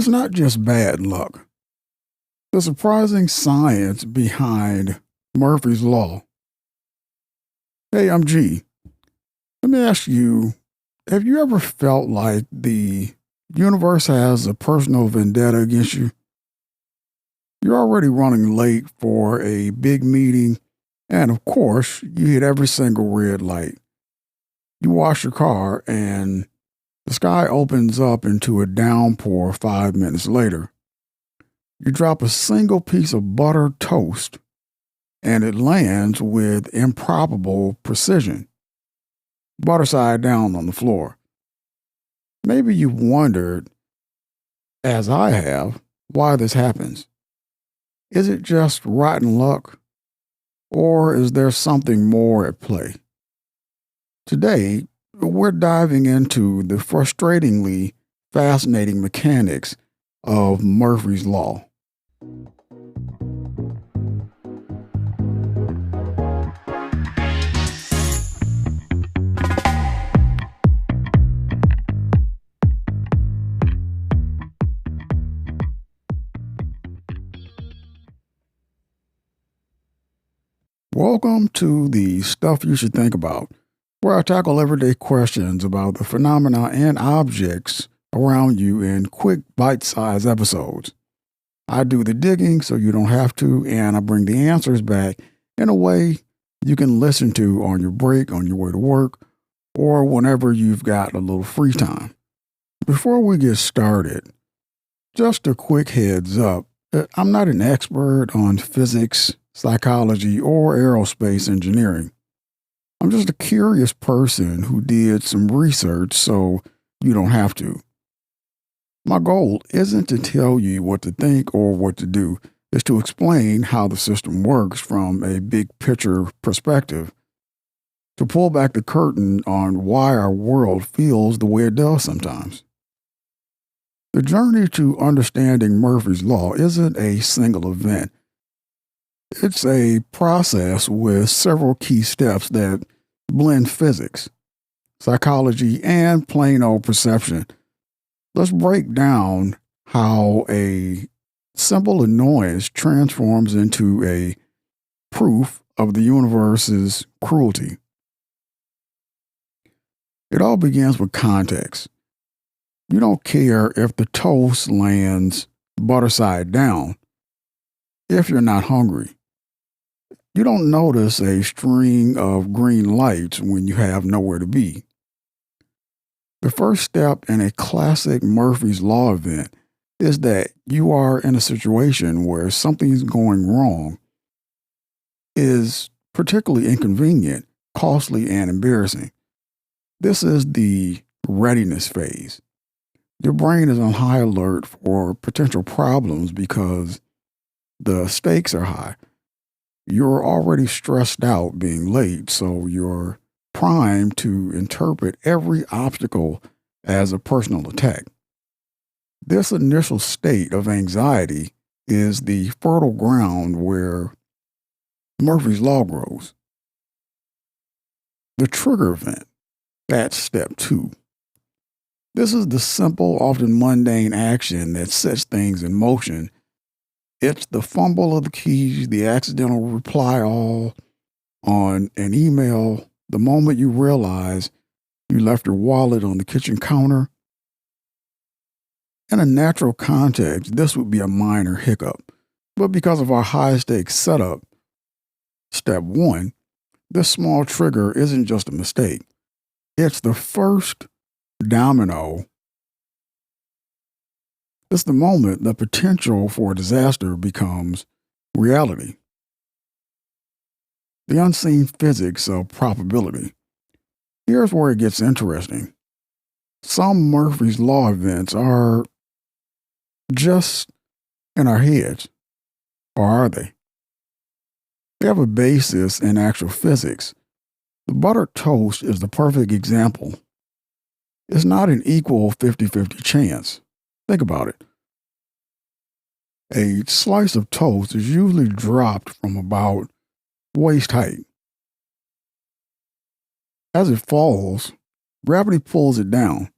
It's not just bad luck. The surprising science behind Murphy's Law. Hey, I'm G. Let me ask you, have you ever felt like the universe has a personal vendetta against you? You're already running late for a big meeting, and of course, you hit every single red light. You wash your car, and the sky opens up into a downpour 5 minutes later. You drop a single piece of buttered toast, and it lands with improbable precision, butter side down on the floor. Maybe you've wondered, as I have, why this happens. Is it just rotten luck, or is there something more at play? Today, we're diving into the frustratingly fascinating mechanics of Murphy's Law. Welcome to the Stuff You Should Think About, where I tackle everyday questions about the phenomena and objects around you in quick, bite-sized episodes. I do the digging so you don't have to, and I bring the answers back in a way you can listen to on your break, on your way to work, or whenever you've got a little free time. Before we get started, just a quick heads up. I'm not an expert on physics, psychology, or aerospace engineering. I'm just a curious person who did some research so you don't have to. My goal isn't to tell you what to think or what to do. It's to explain how the system works from a big picture perspective, to pull back the curtain on why our world feels the way it does sometimes. The journey to understanding Murphy's Law isn't a single event. It's a process with several key steps that blend physics, psychology, and plain old perception. Let's break down how a simple annoyance transforms into a proof of the universe's cruelty. It all begins with context. You don't care if the toast lands butter side down if you're not hungry. You don't notice a string of green lights when you have nowhere to be. The first step in a classic Murphy's Law event is that you are in a situation where something's going wrong, is particularly inconvenient, costly, and embarrassing. This is the readiness phase. Your brain is on high alert for potential problems because the stakes are high. You're already stressed out being late, so you're primed to interpret every obstacle as a personal attack. This initial state of anxiety is the fertile ground where Murphy's Law grows. The trigger event, that's step 2. This is the simple, often mundane action that sets things in motion. It's the fumble of the keys, the accidental reply all on an email, the moment you realize you left your wallet on the kitchen counter. In a natural context, this would be a minor hiccup. But because of our high-stakes setup, step 1, this small trigger isn't just a mistake. It's the first domino. It's the moment the potential for disaster becomes reality. The unseen physics of probability. Here's where it gets interesting. Some Murphy's Law events are just in our heads, or are they? They have a basis in actual physics. The buttered toast is the perfect example. It's not an equal 50-50 chance. Think about it. A slice of toast is usually dropped from about waist height. As it falls, gravity pulls it down.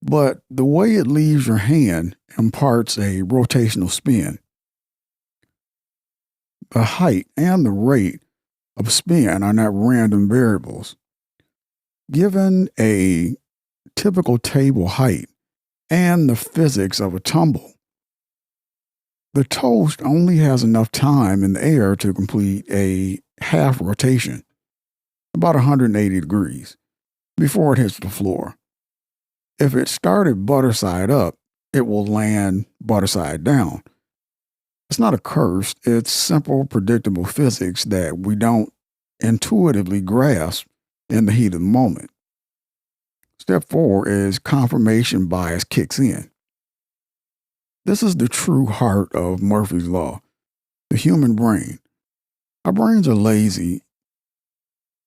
but the way it leaves your hand imparts a rotational spin. The height and the rate of spin are not random variables. Given a typical table height and the physics of a tumble, the toast only has enough time in the air to complete a half rotation, about 180 degrees, before it hits the floor. If it started butter side up, it will land butter side down. It's not a curse, it's simple, predictable physics that we don't intuitively grasp in the heat of the moment. Step 4 is confirmation bias kicks in. This is the true heart of Murphy's Law, the human brain. Our brains are lazy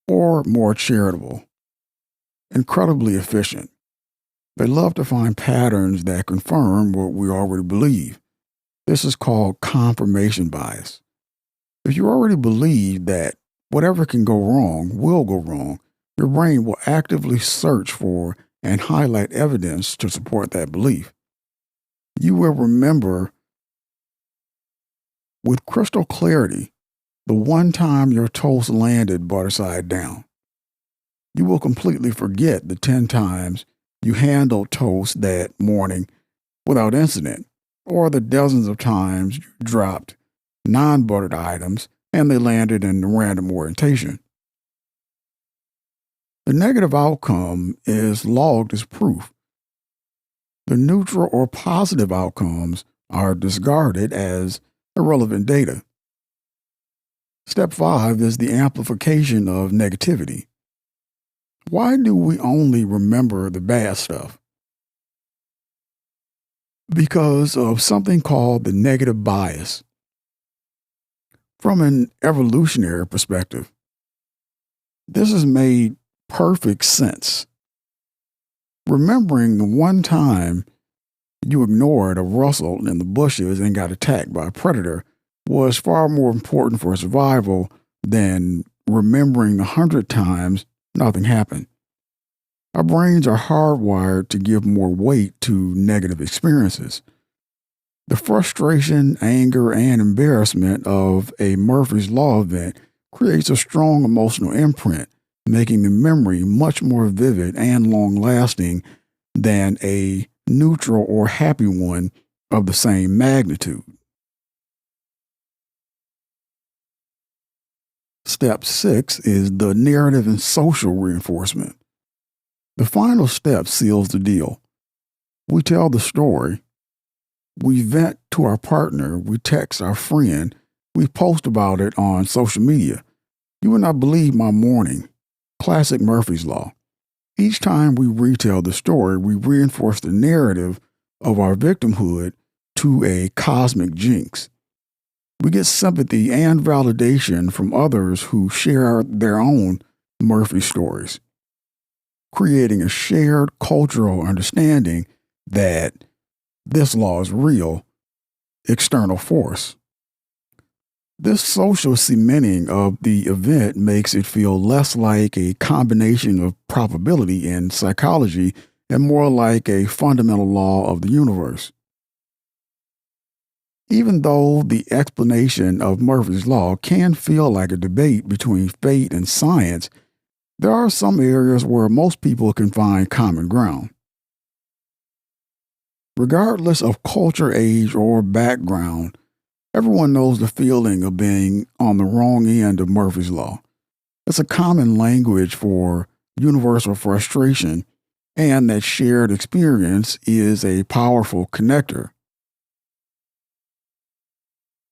or more charitable, incredibly efficient. They love to find patterns that confirm what we already believe. This is called confirmation bias. If you already believe that whatever can go wrong will go wrong, your brain will actively search for and highlight evidence to support that belief. You will remember with crystal clarity the one time your toast landed butter side down. You will completely forget the 10 times you handled toast that morning without incident, or the dozens of times you dropped non-buttered items and they landed in random orientation. The negative outcome is logged as proof. The neutral or positive outcomes are discarded as irrelevant data. Step 5 is the amplification of negativity. Why do we only remember the bad stuff? Because of something called the negative bias. From an evolutionary perspective, this has made perfect sense. Remembering the one time you ignored a rustle in the bushes and got attacked by a predator was far more important for survival than remembering 100 times nothing happened. Our brains are hardwired to give more weight to negative experiences. The frustration, anger, and embarrassment of a Murphy's Law event creates a strong emotional imprint, making the memory much more vivid and long-lasting than a neutral or happy one of the same magnitude. Step 6 is the narrative and social reinforcement. The final step seals the deal. We tell the story. We vent to our partner. We text our friend. We post about it on social media. You would not believe my morning. Classic Murphy's Law. Each time we retell the story, we reinforce the narrative of our victimhood to a cosmic jinx. We get sympathy and validation from others who share their own Murphy stories, creating a shared cultural understanding that this law is real, external force. This social cementing of the event makes it feel less like a combination of probability and psychology and more like a fundamental law of the universe. Even though the explanation of Murphy's Law can feel like a debate between fate and science, there are some areas where most people can find common ground. Regardless of culture, age, or background, everyone knows the feeling of being on the wrong end of Murphy's Law. It's a common language for universal frustration, and that shared experience is a powerful connector.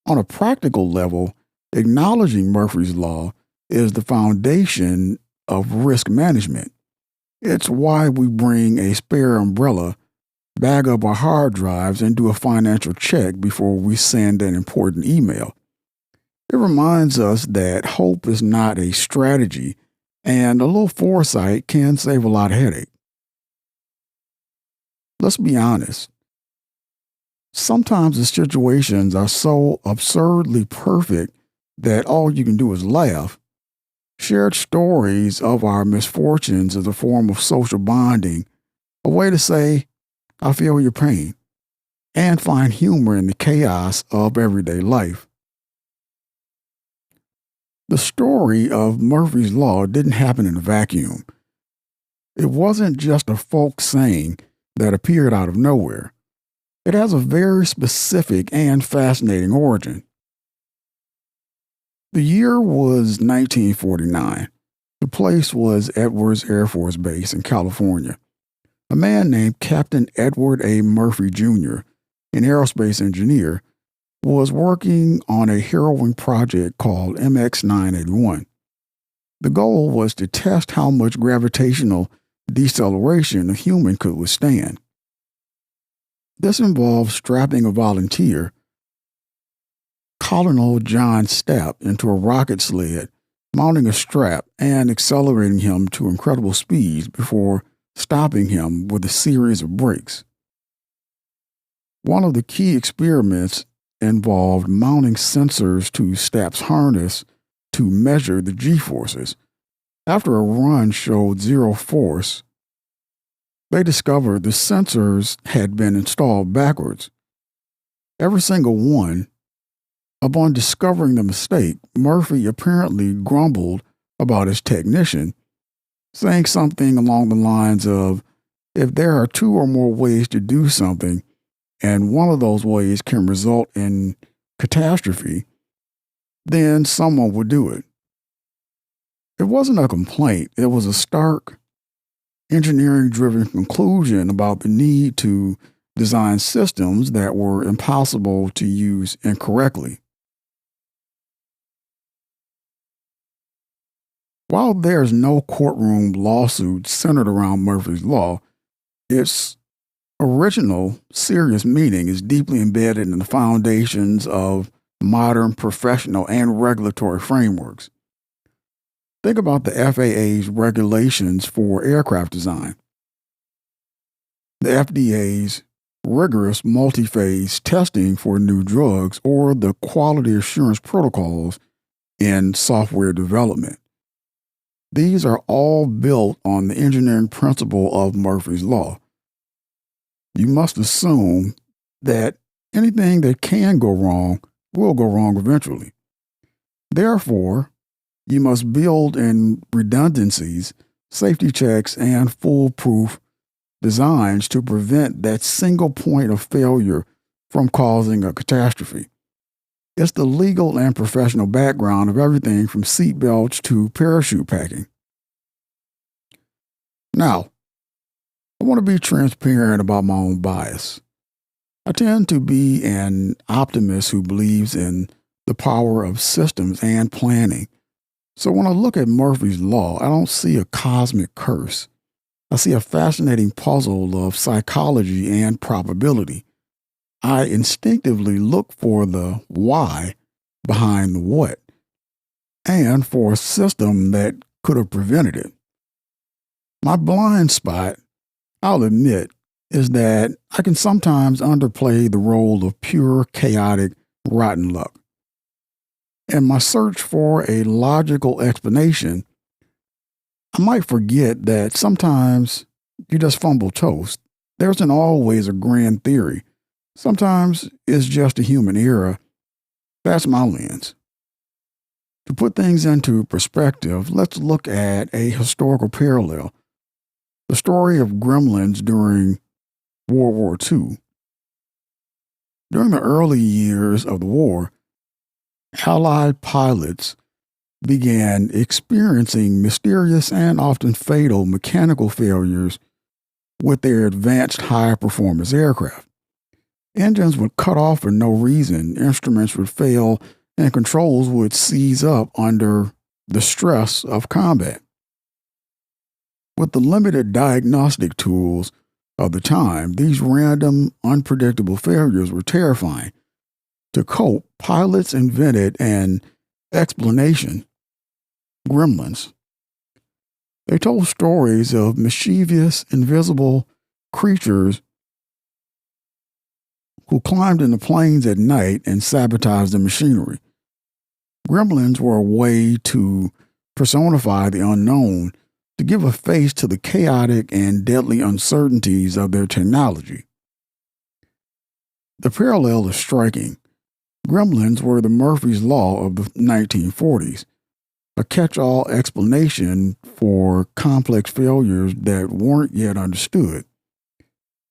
On a practical level, acknowledging Murphy's Law is the foundation of risk management. It's why we bring a spare umbrella, bag up our hard drives, and do a financial check before we send an important email. It reminds us that hope is not a strategy, and a little foresight can save a lot of headache. Let's be honest. Sometimes the situations are so absurdly perfect that all you can do is laugh. Shared stories of our misfortunes is a form of social bonding, a way to say, I feel your pain and find humor in the chaos of everyday life. The story of Murphy's Law didn't happen in a vacuum. It wasn't just a folk saying that appeared out of nowhere. It has a very specific and fascinating origin. The year was 1949. The place was Edwards Air Force Base in California. A man named Captain Edward A. Murphy Jr., an aerospace engineer, was working on a harrowing project called MX-981. The goal was to test how much gravitational deceleration a human could withstand. This involved strapping a volunteer, Colonel John Stapp, into a rocket sled, mounting a strap, and accelerating him to incredible speeds before stopping him with a series of brakes. One of the key experiments involved mounting sensors to Stapp's harness to measure the G-forces. After a run showed zero force, they discovered the sensors had been installed backwards. Every single one. Upon discovering the mistake, Murphy apparently grumbled about his technician, saying something along the lines of, if there are two or more ways to do something, and one of those ways can result in catastrophe, then someone would do it. It wasn't a complaint, it was a stark, engineering-driven conclusion about the need to design systems that were impossible to use incorrectly. While there's no courtroom lawsuit centered around Murphy's Law, its original serious meaning is deeply embedded in the foundations of modern professional and regulatory frameworks. Think about the FAA's regulations for aircraft design, the FDA's rigorous multi-phase testing for new drugs, or the quality assurance protocols in software development. These are all built on the engineering principle of Murphy's Law. You must assume that anything that can go wrong will go wrong eventually. Therefore, you must build in redundancies, safety checks, and foolproof designs to prevent that single point of failure from causing a catastrophe. It's the legal and professional background of everything from seat belts to parachute packing. Now, I want to be transparent about my own bias. I tend to be an optimist who believes in the power of systems and planning. So when I look at Murphy's Law, I don't see a cosmic curse. I see a fascinating puzzle of psychology and probability. I instinctively look for the why behind the what, and for a system that could have prevented it. My blind spot, I'll admit, is that I can sometimes underplay the role of pure, chaotic, rotten luck. In my search for a logical explanation, I might forget that sometimes you just fumble toast. There isn't always a grand theory. Sometimes it's just a human error. That's my lens. To put things into perspective, let's look at a historical parallel. The story of gremlins during World War II. During the early years of the war, Allied pilots began experiencing mysterious and often fatal mechanical failures with their advanced high-performance aircraft. Engines would cut off for no reason, instruments would fail, and controls would seize up under the stress of combat. With the limited diagnostic tools of the time, these random, unpredictable failures were terrifying. To cope, pilots invented an explanation: gremlins. They told stories of mischievous, invisible creatures who climbed into planes at night and sabotaged the machinery. Gremlins were a way to personify the unknown, to give a face to the chaotic and deadly uncertainties of their technology. The parallel is striking. Gremlins were the Murphy's Law of the 1940s, a catch-all explanation for complex failures that weren't yet understood.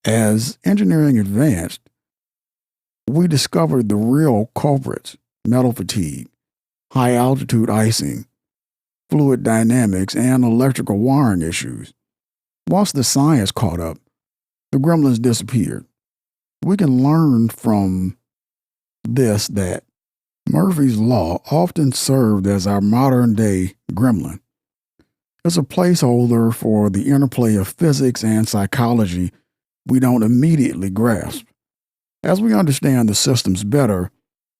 As engineering advanced, we discovered the real culprits: metal fatigue, high-altitude icing, fluid dynamics, and electrical wiring issues. Once the science caught up, the gremlins disappeared. We can learn from this that Murphy's Law often served as our modern-day gremlin. It's a placeholder for the interplay of physics and psychology we don't immediately grasp. As we understand the systems better,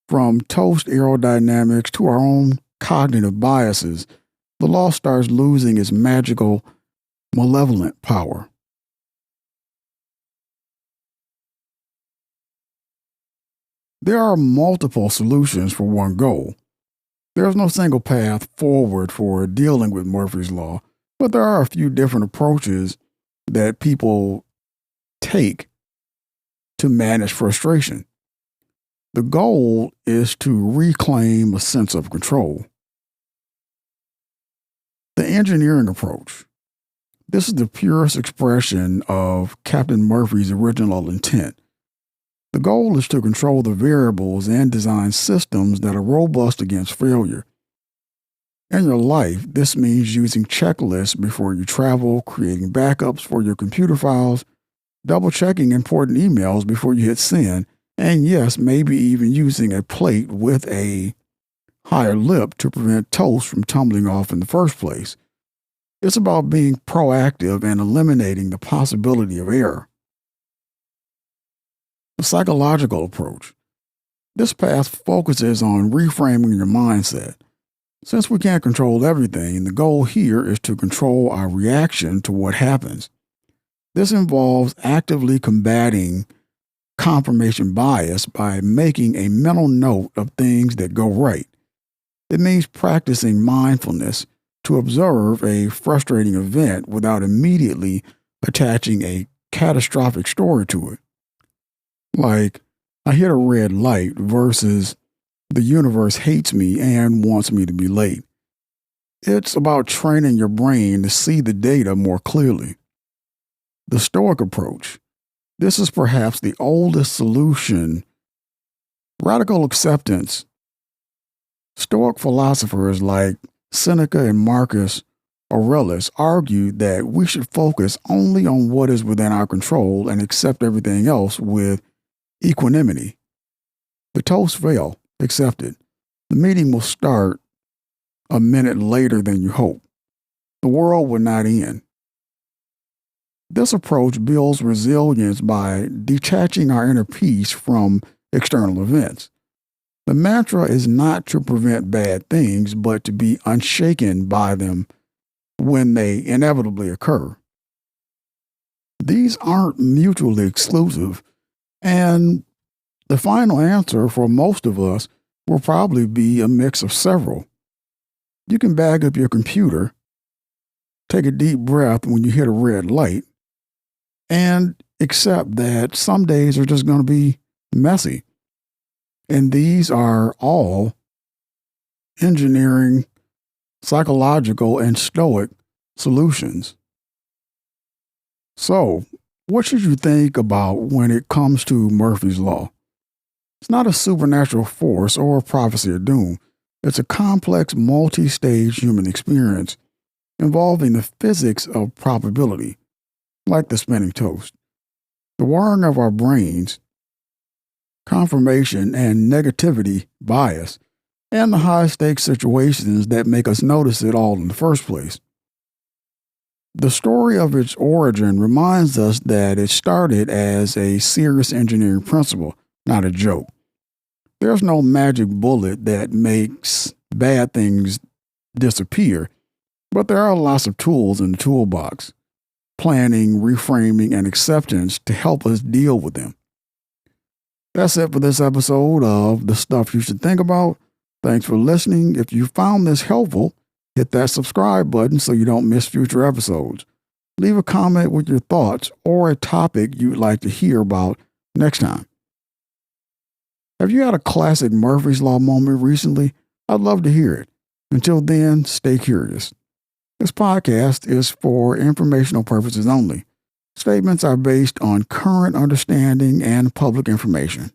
from toast aerodynamics to our own cognitive biases, the law starts losing its magical, malevolent power. There are multiple solutions for one goal. There's no single path forward for dealing with Murphy's Law, but there are a few different approaches that people take to manage frustration. The goal is to reclaim a sense of control. The engineering approach. This is the purest expression of Captain Murphy's original intent. The goal is to control the variables and design systems that are robust against failure. In your life, this means using checklists before you travel, creating backups for your computer files, double-checking important emails before you hit send, and yes, maybe even using a plate with a higher lip to prevent toast from tumbling off in the first place. It's about being proactive and eliminating the possibility of error. The psychological approach. This path focuses on reframing your mindset. Since we can't control everything, the goal here is to control our reaction to what happens. This involves actively combating confirmation bias by making a mental note of things that go right. It means practicing mindfulness to observe a frustrating event without immediately attaching a catastrophic story to it. Like, I hit a red light versus the universe hates me and wants me to be late. It's about training your brain to see the data more clearly. The Stoic approach. This is perhaps the oldest solution. Radical acceptance. Stoic philosophers like Seneca and Marcus Aurelius argued that we should focus only on what is within our control and accept everything else with equanimity. The toast failed. Accepted. The meeting will start a minute later than you hope. The world will not end. This approach builds resilience by detaching our inner peace from external events. The mantra is not to prevent bad things, but to be unshaken by them when they inevitably occur. These aren't mutually exclusive, and the final answer for most of us will probably be a mix of several. You can bag up your computer, take a deep breath when you hit a red light, and accept that some days are just going to be messy. And these are all engineering, psychological, and stoic solutions. So, what should you think about when it comes to Murphy's Law? It's not a supernatural force or a prophecy of doom. It's a complex, multi-stage human experience involving the physics of probability, like the spinning toast, the wiring of our brains, confirmation and negativity bias, and the high-stakes situations that make us notice it all in the first place. The story of its origin reminds us that it started as a serious engineering principle, not a joke. There's no magic bullet that makes bad things disappear, but there are lots of tools in the toolbox: planning, reframing, and acceptance to help us deal with them. That's it for this episode of The Stuff You Should Think About. Thanks for listening. If you found this helpful, Hit that subscribe button so you don't miss future episodes. Leave a comment with your thoughts or a topic you'd like to hear about next time. Have you had a classic Murphy's Law moment recently? I'd love to hear it. Until then, stay curious. This podcast is for informational purposes only. Statements are based on current understanding and public information.